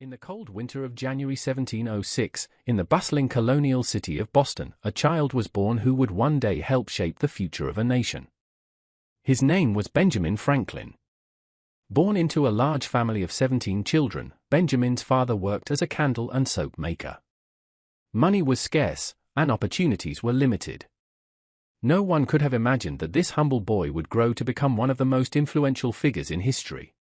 In the cold winter of January 1706, in the bustling colonial city of Boston, a child was born who would one day help shape the future of a nation. His name was Benjamin Franklin. Born into a large family of 17 children, Benjamin's father worked as a candle and soap maker. Money was scarce, and opportunities were limited. No one could have imagined that this humble boy would grow to become one of the most influential figures in history.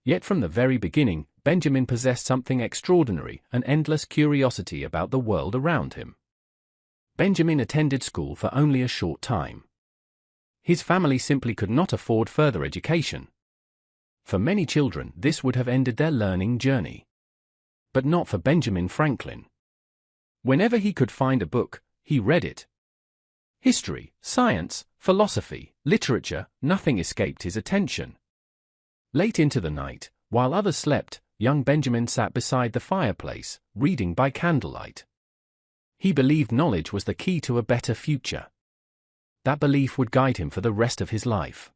Yet from the very beginning, Benjamin possessed something extraordinary, an endless curiosity about the world around him. Benjamin attended school for only a short time. His family simply could not afford further education. For many children, this would have ended their learning journey. But not for Benjamin Franklin. Whenever he could find a book, he read it. History, science, philosophy, literature, nothing escaped his attention. Late into the night, while others slept, young Benjamin sat beside the fireplace, reading by candlelight. He believed knowledge was the key to a better future. That belief would guide him for the rest of his life.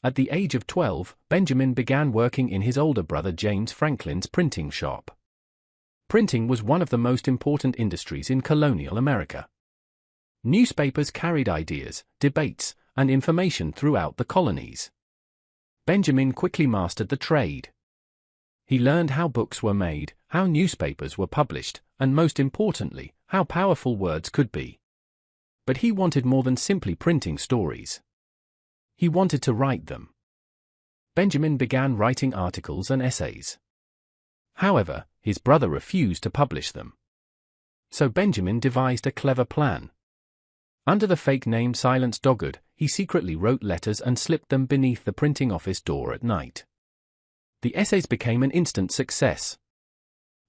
At the age of 12, Benjamin began working in his older brother James Franklin's printing shop. Printing was one of the most important industries in colonial America. Newspapers carried ideas, debates, and information throughout the colonies. Benjamin quickly mastered the trade. He learned how books were made, how newspapers were published, and most importantly, how powerful words could be. But he wanted more than simply printing stories. He wanted to write them. Benjamin began writing articles and essays. However, his brother refused to publish them. So Benjamin devised a clever plan. Under the fake name Silence Dogood, he secretly wrote letters and slipped them beneath the printing office door at night. The essays became an instant success.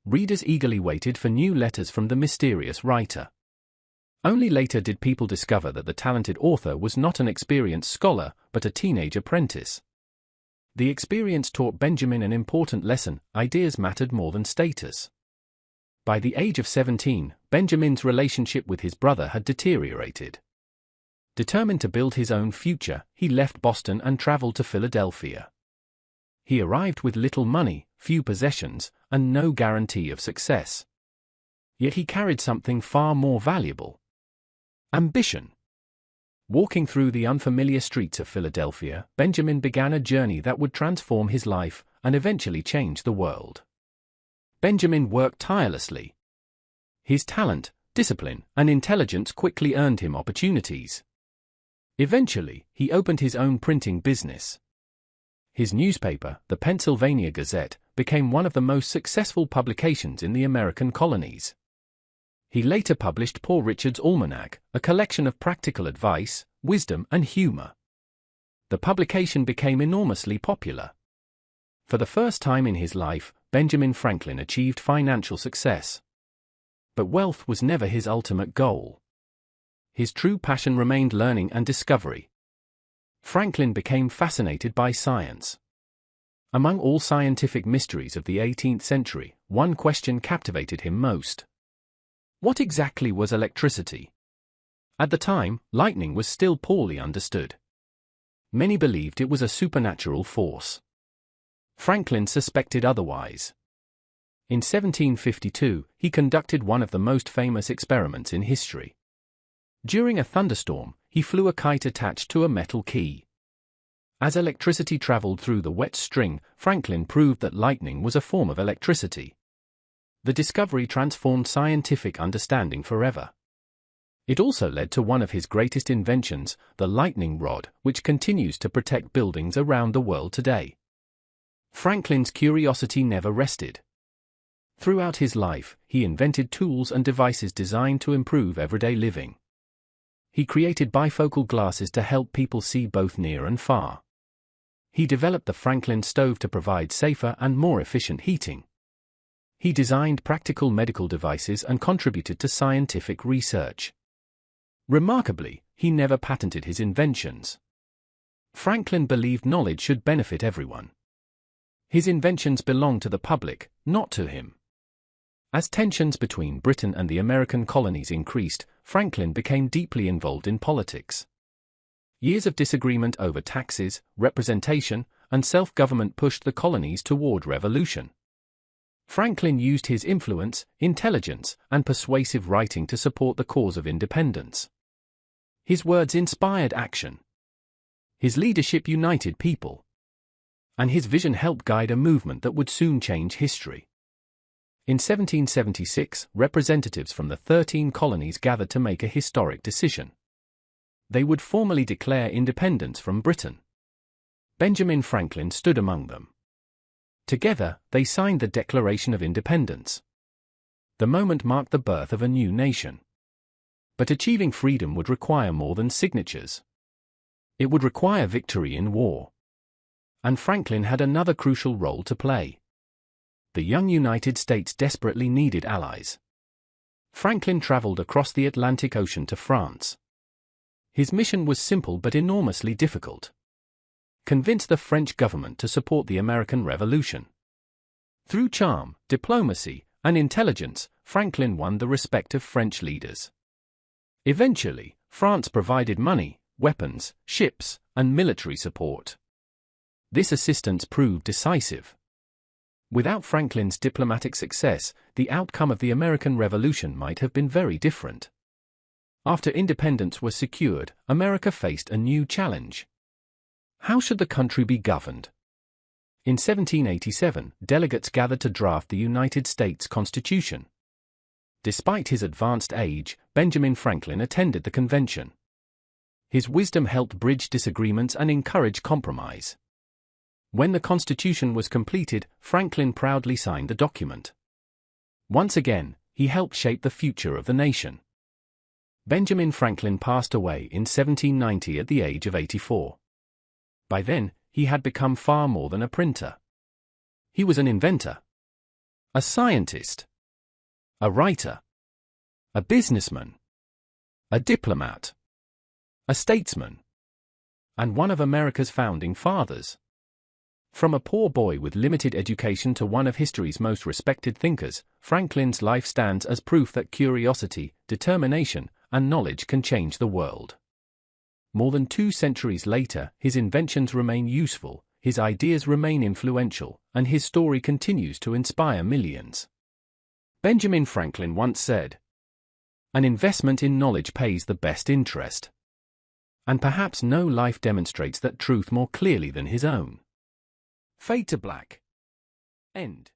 Readers eagerly waited for new letters from the mysterious writer. Only later did people discover that the talented author was not an experienced scholar, but a teenage apprentice. The experience taught Benjamin an important lesson: ideas mattered more than status. By the age of 17, Benjamin's relationship with his brother had deteriorated. Determined to build his own future, he left Boston and traveled to Philadelphia. He arrived with little money, few possessions, and no guarantee of success. Yet he carried something far more valuable: ambition. Walking through the unfamiliar streets of Philadelphia, Benjamin began a journey that would transform his life and eventually change the world. Benjamin worked tirelessly. His talent, discipline, and intelligence quickly earned him opportunities. Eventually, he opened his own printing business. His newspaper, the Pennsylvania Gazette, became one of the most successful publications in the American colonies. He later published Poor Richard's Almanac, a collection of practical advice, wisdom, and humor. The publication became enormously popular. For the first time in his life, Benjamin Franklin achieved financial success. But wealth was never his ultimate goal. His true passion remained learning and discovery. Franklin became fascinated by science. Among all scientific mysteries of the 18th century, one question captivated him most. What exactly was electricity? At the time, lightning was still poorly understood. Many believed it was a supernatural force. Franklin suspected otherwise. In 1752, he conducted one of the most famous experiments in history. During a thunderstorm, he flew a kite attached to a metal key. As electricity traveled through the wet string, Franklin proved that lightning was a form of electricity. The discovery transformed scientific understanding forever. It also led to one of his greatest inventions, the lightning rod, which continues to protect buildings around the world today. Franklin's curiosity never rested. Throughout his life, he invented tools and devices designed to improve everyday living. He created bifocal glasses to help people see both near and far. He developed the Franklin stove to provide safer and more efficient heating. He designed practical medical devices and contributed to scientific research. Remarkably, he never patented his inventions. Franklin believed knowledge should benefit everyone. His inventions belonged to the public, not to him. As tensions between Britain and the American colonies increased, Franklin became deeply involved in politics. Years of disagreement over taxes, representation, and self-government pushed the colonies toward revolution. Franklin used his influence, intelligence, and persuasive writing to support the cause of independence. His words inspired action. His leadership united people. And his vision helped guide a movement that would soon change history. In 1776, representatives from the 13 colonies gathered to make a historic decision. They would formally declare independence from Britain. Benjamin Franklin stood among them. Together, they signed the Declaration of Independence. The moment marked the birth of a new nation. But achieving freedom would require more than signatures. It would require victory in war. And Franklin had another crucial role to play. The young United States desperately needed allies. Franklin traveled across the Atlantic Ocean to France. His mission was simple but enormously difficult. Convince the French government to support the American Revolution. Through charm, diplomacy, and intelligence, Franklin won the respect of French leaders. Eventually, France provided money, weapons, ships, and military support. This assistance proved decisive. Without Franklin's diplomatic success, the outcome of the American Revolution might have been very different. After independence was secured, America faced a new challenge. How should the country be governed? In 1787, delegates gathered to draft the United States Constitution. Despite his advanced age, Benjamin Franklin attended the convention. His wisdom helped bridge disagreements and encourage compromise. When the Constitution was completed, Franklin proudly signed the document. Once again, he helped shape the future of the nation. Benjamin Franklin passed away in 1790 at the age of 84. By then, he had become far more than a printer. He was an inventor, a scientist, a writer, a businessman, a diplomat, a statesman, and one of America's founding fathers. From a poor boy with limited education to one of history's most respected thinkers, Franklin's life stands as proof that curiosity, determination, and knowledge can change the world. More than 2 centuries later, his inventions remain useful, his ideas remain influential, and his story continues to inspire millions. Benjamin Franklin once said, "An investment in knowledge pays the best interest." And perhaps no life demonstrates that truth more clearly than his own. Fade to black. End.